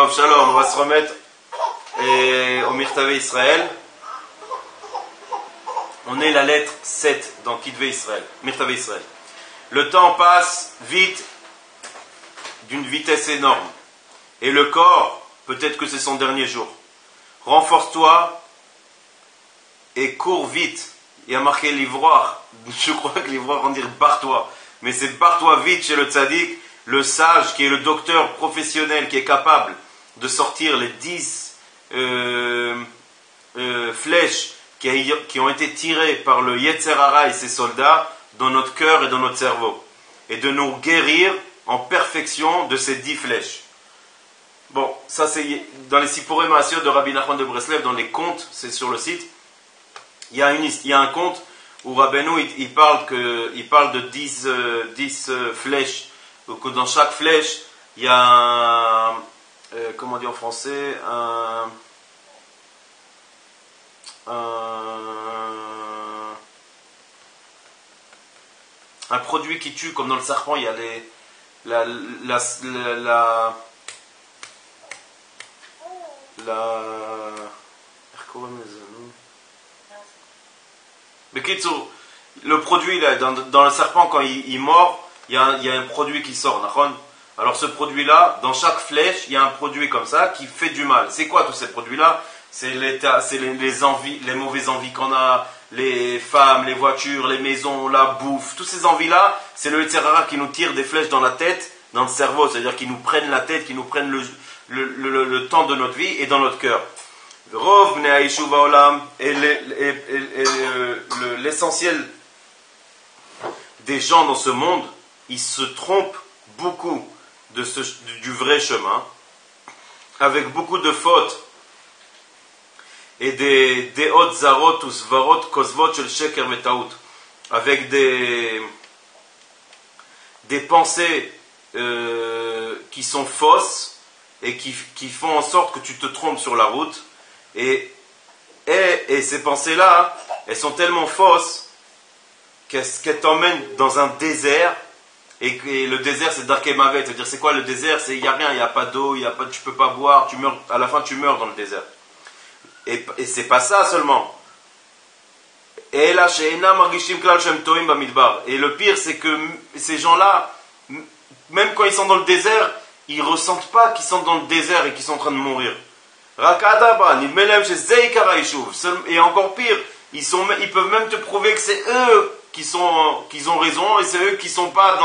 Tov, Shalom, on va se remettre au Mirtave Israël. On est la lettre 7 dans Kitvé Israël, Mirtave Israël. Le temps passe vite, d'une vitesse énorme. Et le corps, peut-être que c'est son dernier jour. Renforce-toi et cours vite. Il y a marqué l'ivroir. Je crois que l'ivroir, on dirait barre-toi. Mais c'est barre-toi vite chez le tzaddik, le sage qui est le docteur professionnel, qui est capable de sortir les 10 flèches qui ont été tirées par le Yetzer Hara et ses soldats dans notre cœur et dans notre cerveau. Et de nous guérir en perfection de ces 10 flèches. Bon, ça c'est dans les Sipurim Maasiot de Rabbi Nachman de Breslev, dans les contes, c'est sur le site. Il y a un conte où Rabbeinu il parle de 10 flèches. Donc dans chaque flèche, il y a comment on dit en français, un produit qui tue, comme dans le serpent, il y a le produit là, dans le serpent, quand il mord, il y a un produit qui sort. Alors ce produit-là, dans chaque flèche, il y a un produit comme ça qui fait du mal. C'est quoi tous ces produits-là? C'est les envies, les mauvaises envies qu'on a, les femmes, les voitures, les maisons, la bouffe. Toutes ces envies-là, c'est le Yetzer Hara qui nous tire des flèches dans la tête, dans le cerveau. C'est-à-dire qu'ils nous prennent la tête, qu'ils nous prennent le temps de notre vie et dans notre cœur. Et l'essentiel des gens dans ce monde, ils se trompent beaucoup du vrai chemin, avec beaucoup de fautes et des hot zarot ou svarot kozvot shel sheker vetaut, avec des pensées qui sont fausses et qui font en sorte que tu te trompes sur la route. Et ces pensées-là, elles sont tellement fausses qu'elles t'emmènent dans un désert. Et le désert, c'est Darkei Mavet. C'est-à-dire, c'est quoi le désert? Il n'y a rien, il n'y a pas d'eau, tu peux pas boire, tu meurs, à la fin tu meurs dans le désert. Et c'est pas ça seulement. Et le pire, c'est que ces gens-là, même quand ils sont dans le désert, ils ressentent pas qu'ils sont dans le désert et qu'ils sont en train de mourir. Et encore pire, ils peuvent même te prouver que c'est eux qui ont raison et c'est eux qui sont pas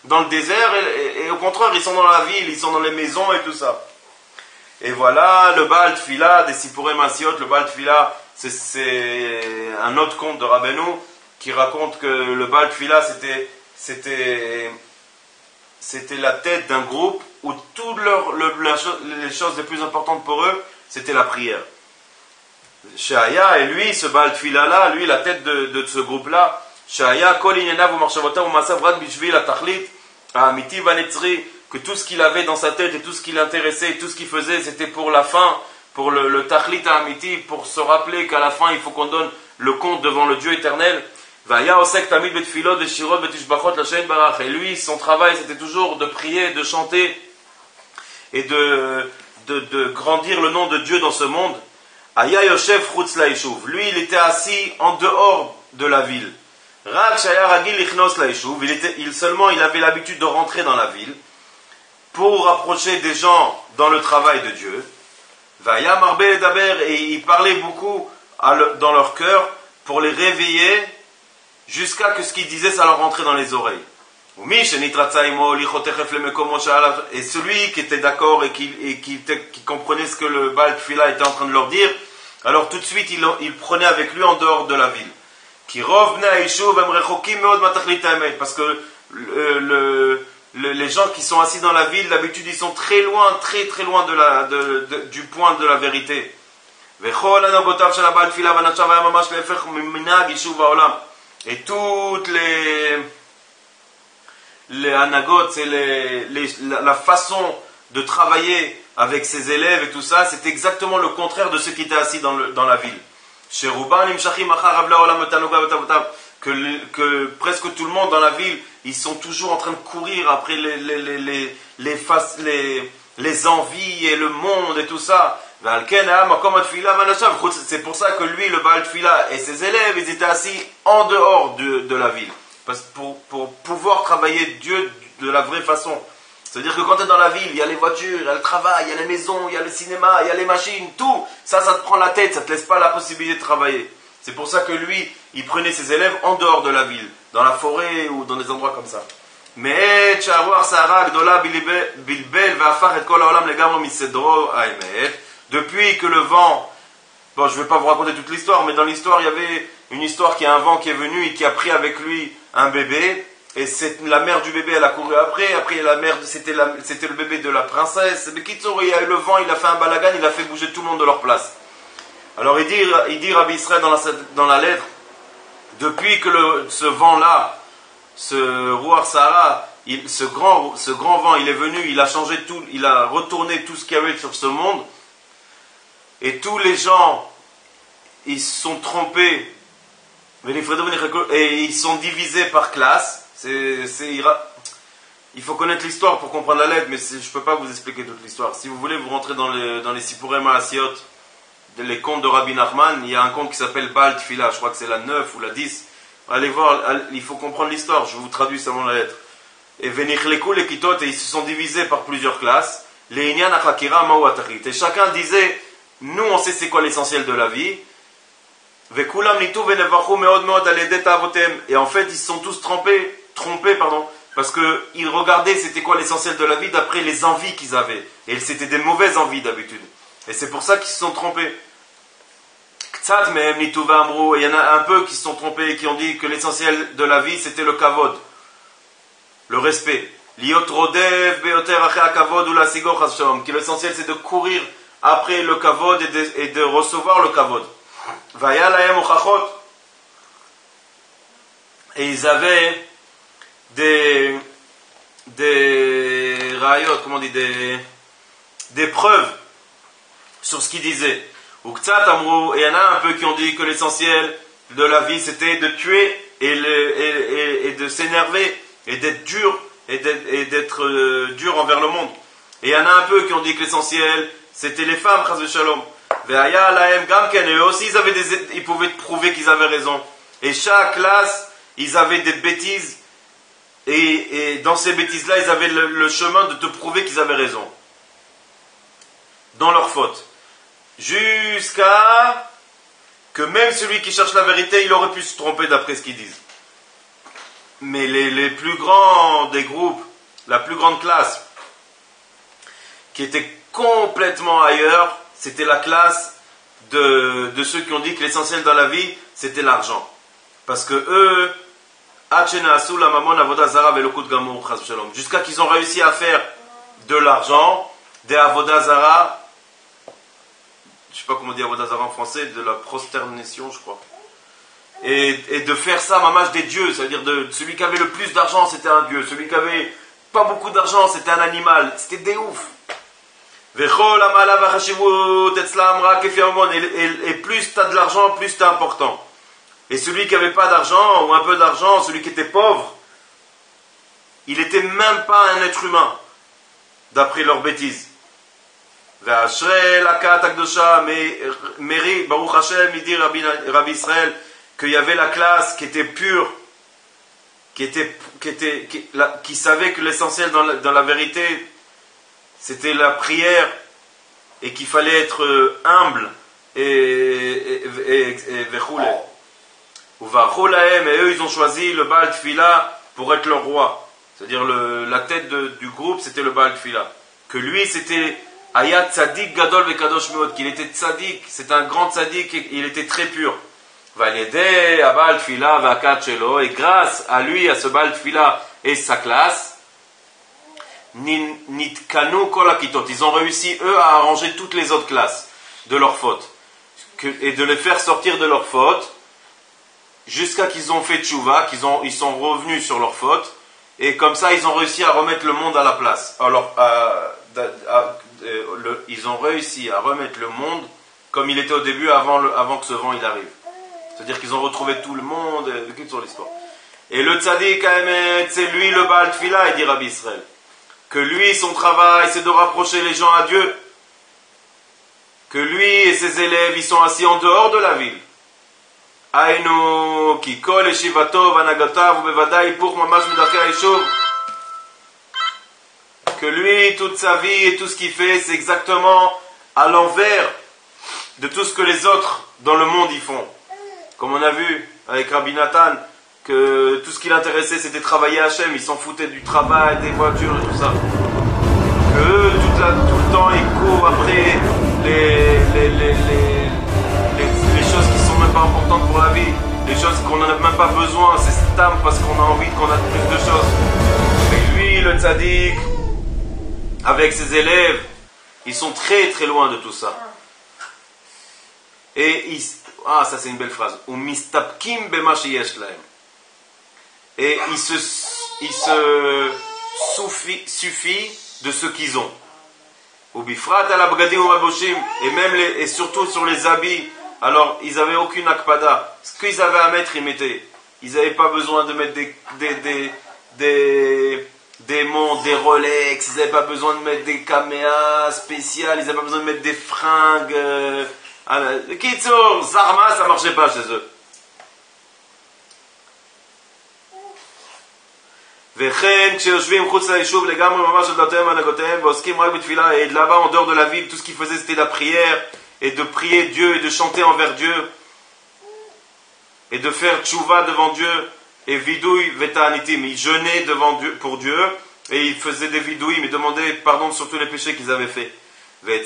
dans le désert et au contraire ils sont dans la ville, ils sont dans les maisons et tout ça. Et voilà le Baal Tfila des Sipurim Maasiot. Le Baal Tfila, c'est un autre conte de Rabbeinu qui raconte que le Baal Tfila c'était la tête d'un groupe où toutes les choses les plus importantes pour eux c'était la prière. Shaya, et lui, ce Baal Tfila là, lui la tête de ce groupe là, Shaya kol inyenav u'machshavotav u'maasav rak bishvil hatachlit ha'amiti v'hanetzri, que tout ce qu'il avait dans sa tête et tout ce qui l'intéressait et tout ce qu'il faisait c'était pour la fin, pour le tachlit ha'amiti, pour se rappeler qu'à la fin il faut qu'on donne le compte devant le Dieu éternel. Vaya osek tamid betfilot beshirot betishbachot l'Hashem barach, et lui son travail c'était toujours de prier, de chanter et de grandir le nom de Dieu dans ce monde. Aya Yoshev Chutz Laïchouv, lui il était assis en dehors de la ville. Rak Shaya Ragil Ichnos Laïchouv, il avait l'habitude de rentrer dans la ville pour rapprocher des gens dans le travail de Dieu. Vaya Marbe Daber, et il parlait beaucoup dans leur cœur pour les réveiller jusqu'à que ce qu'il disait ça leur rentrait dans les oreilles. Et celui qui était d'accord et qui comprenait ce que le Baal Tfila était en train de leur dire, alors tout de suite il prenait avec lui en dehors de la ville. Parce que les gens qui sont assis dans la ville, d'habitude ils sont très loin du point de la vérité. Et toutes les anagotes, c'est la façon de travailler avec ses élèves et tout ça, c'est exactement le contraire de ceux qui étaient assis dans la ville. Que presque tout le monde dans la ville, ils sont toujours en train de courir après les envies et le monde et tout ça. C'est pour ça que lui, le Baal Tfila et ses élèves, ils étaient assis en dehors de la ville. Pour pouvoir travailler Dieu de la vraie façon. C'est-à-dire que quand tu es dans la ville, il y a les voitures, il y a le travail, il y a les maisons, il y a le cinéma, il y a les machines, tout. Ça te prend la tête, ça te laisse pas la possibilité de travailler. C'est pour ça que lui, il prenait ses élèves en dehors de la ville, dans la forêt ou dans des endroits comme ça. Mais depuis que le vent, bon, je ne vais pas vous raconter toute l'histoire, mais dans l'histoire, il y avait une histoire qui a un vent qui est venu et qui a pris avec lui un bébé. Et la mère du bébé, elle a couru après. Après, la mère, c'était le bébé de la princesse. Mais Kitsour, il y a eu le vent, il a fait un balagan, il a fait bouger tout le monde de leur place. Alors, il dit Rabbi Israël dans la lettre, depuis que ce vent-là, ce Ruach Sahara, ce grand vent, il est venu, il a changé tout, il a retourné tout ce qu'il y avait sur ce monde. Et tous les gens, ils se sont trompés. Et ils sont divisés par classe. Il faut connaître l'histoire pour comprendre la lettre, mais je ne peux pas vous expliquer toute l'histoire. Si vous voulez, vous rentrez dans les Sipurei Maasiot, les contes de Rabbi Nachman, il y a un conte qui s'appelle Baal Tfila, je crois que c'est la 9 ou la 10. Allez voir, il faut comprendre l'histoire, je vous traduis seulement la lettre. Et Venichleku les Kitot, et ils se sont divisés par plusieurs classes. Les Inyan Achakira Mawatachit. Et chacun disait, nous on sait c'est quoi l'essentiel de la vie. Et en fait, ils se sont tous trompés, parce qu'ils regardaient c'était quoi l'essentiel de la vie d'après les envies qu'ils avaient. Et c'était des mauvaises envies d'habitude. Et c'est pour ça qu'ils se sont trompés. Et il y en a un peu qui se sont trompés et qui ont dit que l'essentiel de la vie c'était le kavod, le respect. Que l'essentiel c'est de courir après le kavod et de recevoir le kavod. Et ils avaient des rayot, comment on dit, des preuves sur ce qu'ils disaient. Et il y en a un peu qui ont dit que l'essentiel de la vie c'était de tuer et de s'énerver et d'être dur dur envers le monde. Et il y en a un peu qui ont dit que l'essentiel c'était les femmes, chas v'shalom. Et aussi ils pouvaient prouver qu'ils avaient raison. Et chaque classe, ils avaient des bêtises. Et dans ces bêtises-là, ils avaient le chemin de te prouver qu'ils avaient raison. Dans leur faute. Jusqu'à que même celui qui cherche la vérité, il aurait pu se tromper d'après ce qu'ils disent. Mais les plus grands des groupes, la plus grande classe, qui était complètement ailleurs, c'était la classe de ceux qui ont dit que l'essentiel dans la vie, c'était l'argent. Parce que eux, jusqu'à qu'ils ont réussi à faire de l'argent, des avodazara, je ne sais pas comment on dit avodazara en français, de la prosternation, je crois. Et de faire ça, mamage des dieux, c'est-à-dire celui qui avait le plus d'argent, c'était un dieu. Celui qui avait pas beaucoup d'argent, c'était un animal. C'était des ouf. Et plus tu as de l'argent, plus tu es important. Et celui qui n'avait pas d'argent, ou un peu d'argent, celui qui était pauvre, il n'était même pas un être humain, d'après leurs bêtises. Mais Baruch Hashem, il dit Rabbi Israël, qu'il y avait la classe qui était pure, qui savait que l'essentiel dans la vérité, c'était la prière, et qu'il fallait être humble, et eux ils ont choisi le Baal Tfila pour être leur roi. C'est-à-dire la tête du groupe c'était le Baal Tfila. Que lui c'était Ayat Tzadik Gadol Vekadosh Meod, qu'il était Tzadik, c'est un grand Tzadik, il était très pur. Et grâce à lui, à ce Baal Tfila et sa classe, Nitkanu Kol Akitot, ils ont réussi eux à arranger toutes les autres classes de leurs fautes et de les faire sortir de leurs fautes jusqu'à qu'ils ont fait tchouva, ils sont revenus sur leurs fautes, et comme ça ils ont réussi à remettre le monde à la place. Alors ils ont réussi à remettre le monde comme il était au début avant que ce vent il arrive. C'est-à-dire qu'ils ont retrouvé tout le monde, sur l'histoire. Et le tzaddik, c'est lui le Baal Tfila, il dit Rabbi Israël. que lui, son travail, c'est de rapprocher les gens à Dieu, que lui et ses élèves, ils sont assis en dehors de la ville. Aïnou, ki kol eshivato vanagatav bevadai pour mamash medarkei haïshuv. Que lui, toute sa vie et tout ce qu'il fait, c'est exactement à l'envers de tout ce que les autres dans le monde y font. Comme on a vu avec Rabbi Nathan, que tout ce qui l'intéressait c'était travailler à Hachem, ils s'en foutaient du travail, des voitures et tout ça. Que eux, tout le temps, ils courent après les choses qui sont même pas importantes pour la vie, les choses qu'on n'en a même pas besoin, c'est stam parce qu'on a envie qu'on a plus de choses. Mais lui, le tzaddik, avec ses élèves, ils sont très très loin de tout ça. Et ça c'est une belle phrase. Et il se suffit de ce qu'ils ont. Et même et surtout sur les habits. Alors ils n'avaient aucune akpada. Ce qu'ils avaient à mettre, ils mettaient. Ils n'avaient pas besoin de mettre des montres, des Rolex. Ils n'avaient pas besoin de mettre des caméras spéciales. Ils n'avaient pas besoin de mettre des fringues. Kitsour, Zarma, ça marchait pas chez eux. Et là-bas, en dehors de la ville, tout ce qu'ils faisaient, c'était la prière, et de prier Dieu, et de chanter envers Dieu, et de faire tchouva devant Dieu, et vidouille vetanitim. Ils jeûnaient devant Dieu, pour Dieu, et ils faisaient des vidouilles, mais demandaient pardon sur tous les péchés qu'ils avaient faits. Et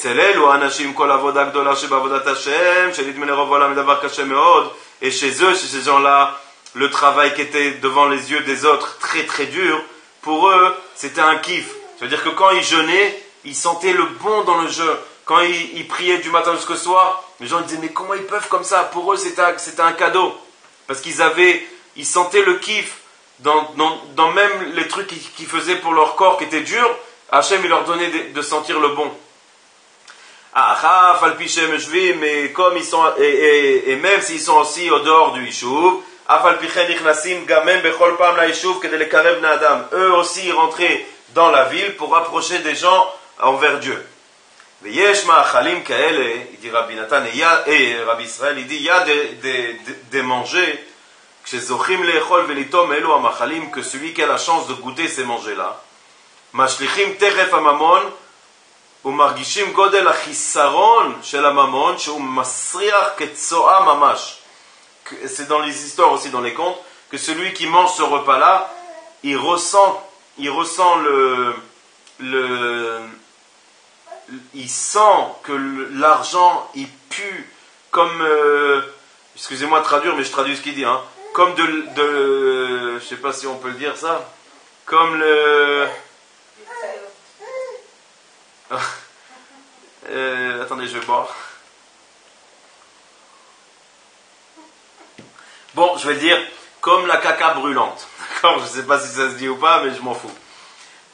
chez eux, chez ces gens-là, le travail qui était devant les yeux des autres très très dur, pour eux, c'était un kiff. C'est-à-dire que quand ils jeûnaient, ils sentaient le bon dans le jeûne. Quand ils priaient du matin jusqu'au soir, les gens disaient mais comment ils peuvent comme ça? Pour eux, c'était un cadeau. Parce qu'ils sentaient le kiff dans même les trucs qu'ils faisaient pour leur corps qui étaient durs. Hachem, il leur donnait de sentir le bon. Mais comme ils sont, et même s'ils sont aussi au dehors du Yishuv, eux aussi ils rentraient dans la ville pour rapprocher des gens envers Dieu. Il dit Rabbi Nathan et Rabbi Israël, il dit il y a des mangers que celui qui a la chance de goûter ces mangers là ומרגישים גודל החיסרון של הממון שהוא מסריח כצואה ממש. C'est dans les histoires aussi, dans les contes, que celui qui mange ce repas-là, il ressent il sent que l'argent, il pue comme, excusez-moi de traduire, mais je traduis ce qu'il dit, hein, comme je sais pas si on peut le dire ça, comme le... attendez, je vais boire. Bon, je vais le dire comme la caca brûlante. D'accord, je ne sais pas si ça se dit ou pas, mais je m'en fous.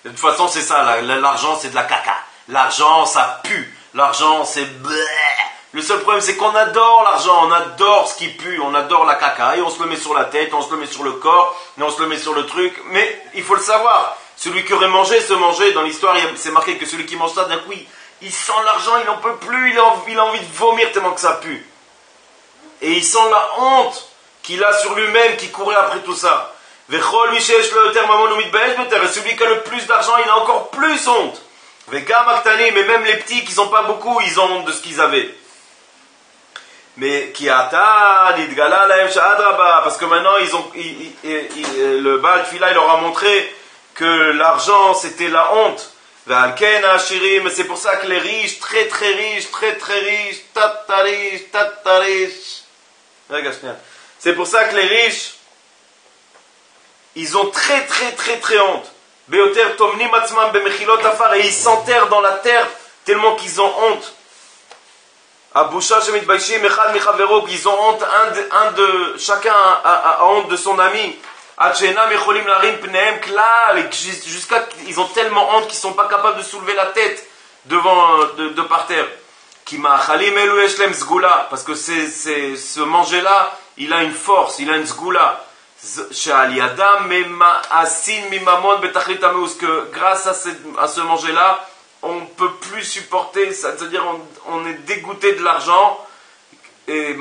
De toute façon, c'est ça, l'argent, c'est de la caca. L'argent, ça pue. L'argent, c'est bleh. Le seul problème, c'est qu'on adore l'argent. On adore ce qui pue. On adore la caca. Et on se le met sur la tête, on se le met sur le corps, et on se le met sur le truc. Mais il faut le savoir. Celui qui aurait mangé ce manger, dans l'histoire, c'est marqué que celui qui mange ça, d'un coup, il sent l'argent, il n'en peut plus, il a envie de vomir tellement que ça pue. Et il sent la honte qu'il a sur lui-même, qui courait après tout ça. Et celui qui a le plus d'argent, il a encore plus honte. Mais même les petits qui n'ont pas beaucoup, ils ont honte de ce qu'ils avaient. Mais parce que maintenant, le Baal Tfila, il leur a montré que l'argent, c'était la honte. Mais c'est pour ça que les riches, très très riches, c'est pour ça que les riches, ils ont très très très très honte. Et ils s'enterrent dans la terre tellement qu'ils ont honte. Ils ont honte, chacun a honte de son ami. Jusqu'à qu'ils ont tellement honte qu'ils ne sont pas capables de soulever la tête de par terre. Parce que ce manger-là, il a une force, il a une sgoula. que grâce à ce manger-là, on ne peut plus supporter, c'est-à-dire on est dégoûté de l'argent. Et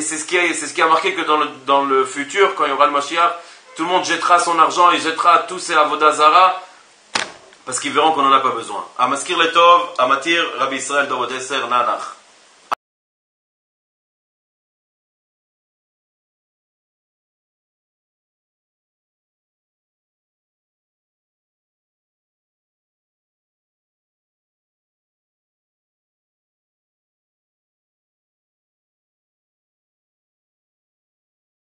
c'est ce qui a marqué que dans le futur, quand il y aura le Mashiach, tout le monde jettera son argent, il jettera tous ses avodah zara, parce qu'ils verront qu'on n'en a pas besoin. Amaskir Letov, Amatir, Rabbi Israël Dorodeser, Nanach.